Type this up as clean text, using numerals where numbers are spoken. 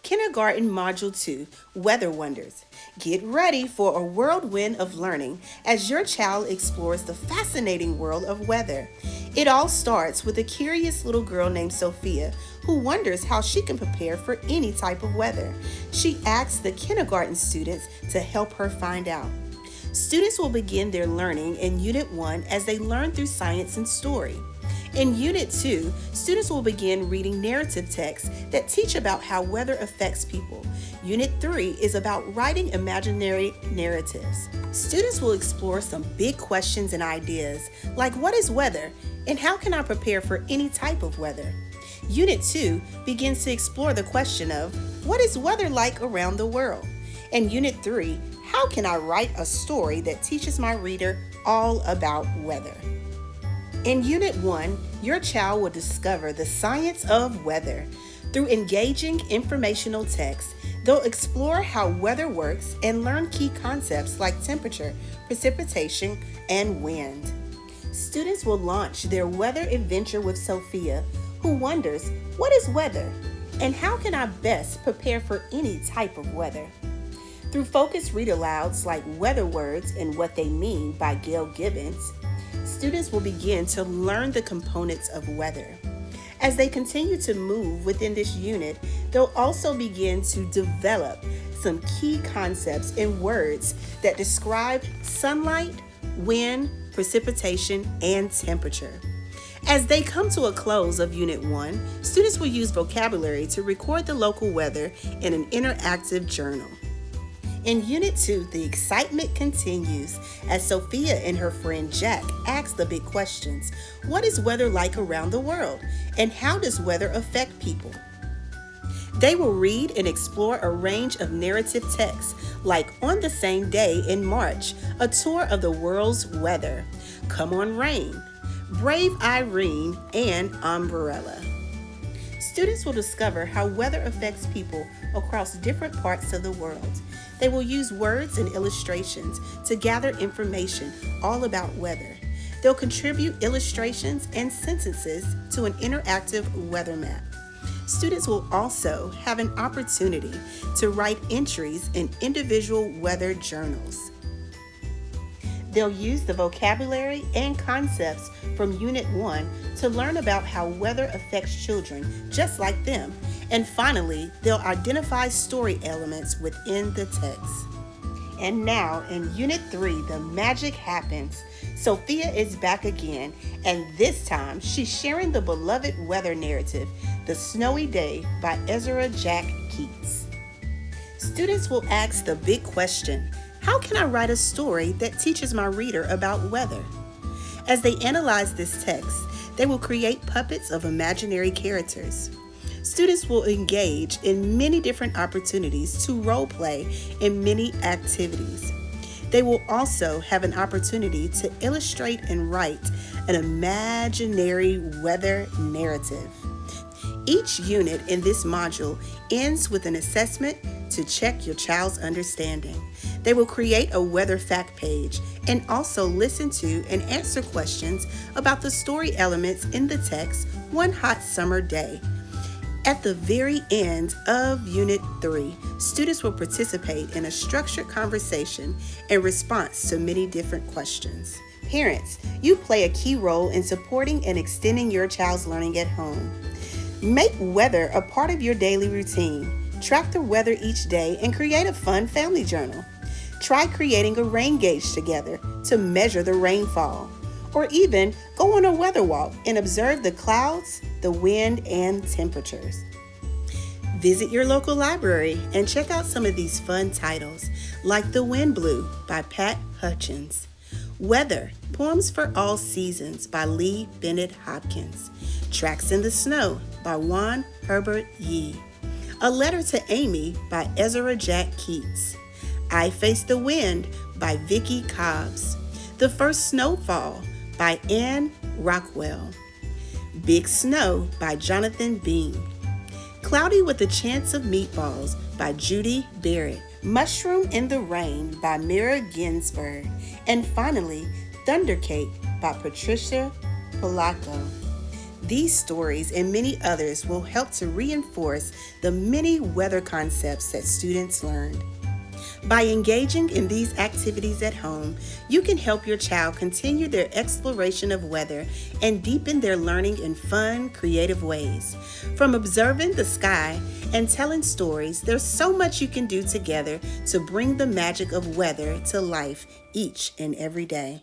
Kindergarten Module 2, Weather Wonders. Get ready for a whirlwind of learning as your child explores the fascinating world of weather. It all starts with a curious little girl named Sophia who wonders how she can prepare for any type of weather. She asks the kindergarten students to help her find out. Students will begin their learning in Unit 1 as they learn through science and story. In Unit 2, students will begin reading narrative texts that teach about how weather affects people. Unit 3 is about writing imaginary narratives. Students will explore some big questions and ideas, like what is weather and how can I prepare for any type of weather? Unit 2 begins to explore the question of what is weather like around the world? And Unit 3, how can I write a story that teaches my reader all about weather? In Unit 1, your child will discover the science of weather. Through engaging informational text, they'll explore how weather works and learn key concepts like temperature, precipitation, and wind. Students will launch their weather adventure with Sophia, who wonders, what is weather? And how can I best prepare for any type of weather? Through focused read-alouds like Weather Words and What They Mean by Gail Gibbons, students will begin to learn the components of weather. As they continue to move within this unit, they'll also begin to develop some key concepts and words that describe sunlight, wind, precipitation, and temperature. As they come to a close of Unit 1, students will use vocabulary to record the local weather in an interactive journal. In Unit 2, the excitement continues as Sophia and her friend Jack ask the big questions. What is weather like around the world? And how does weather affect people? They will read and explore a range of narrative texts like On the Same Day in March, a tour of the world's weather, Come on Rain, Brave Irene, and Umbrella. Students will discover how weather affects people across different parts of the world. They will use words and illustrations to gather information all about weather. They'll contribute illustrations and sentences to an interactive weather map. Students will also have an opportunity to write entries in individual weather journals. They'll use the vocabulary and concepts from Unit 1 to learn about how weather affects children just like them. And finally, they'll identify story elements within the text. And now, in Unit 3, the magic happens. Sophia is back again, and this time she's sharing the beloved weather narrative, The Snowy Day by Ezra Jack Keats. Students will ask the big question, how can I write a story that teaches my reader about weather? As they analyze this text, they will create puppets of imaginary characters. Students will engage in many different opportunities to role play in many activities. They will also have an opportunity to illustrate and write an imaginary weather narrative. Each unit in this module ends with an assessment to check your child's understanding. They will create a weather fact page and also listen to and answer questions about the story elements in the text One Hot Summer Day. At the very end of Unit 3, students will participate in a structured conversation in response to many different questions. Parents, you play a key role in supporting and extending your child's learning at home. Make weather a part of your daily routine. Track the weather each day and create a fun family journal. Try creating a rain gauge together to measure the rainfall. Or even go on a weather walk and observe the clouds, the wind, and temperatures. Visit your local library and check out some of these fun titles, like The Wind Blew by Pat Hutchins, Weather, Poems for All Seasons by Lee Bennett Hopkins, Tracks in the Snow by Juan Herbert Yee, A Letter to Amy by Ezra Jack Keats, I Face the Wind by Vicki Cobbs, The First Snowfall by Anne Rockwell, Big Snow by Jonathan Bean, Cloudy with a Chance of Meatballs by Judy Barrett, Mushroom in the Rain by Mira Ginsberg, and finally, Thundercake by Patricia Polacco. These stories and many others will help to reinforce the many weather concepts that students learned. By engaging in these activities at home, you can help your child continue their exploration of weather and deepen their learning in fun, creative ways. From observing the sky and telling stories, there's so much you can do together to bring the magic of weather to life each and every day.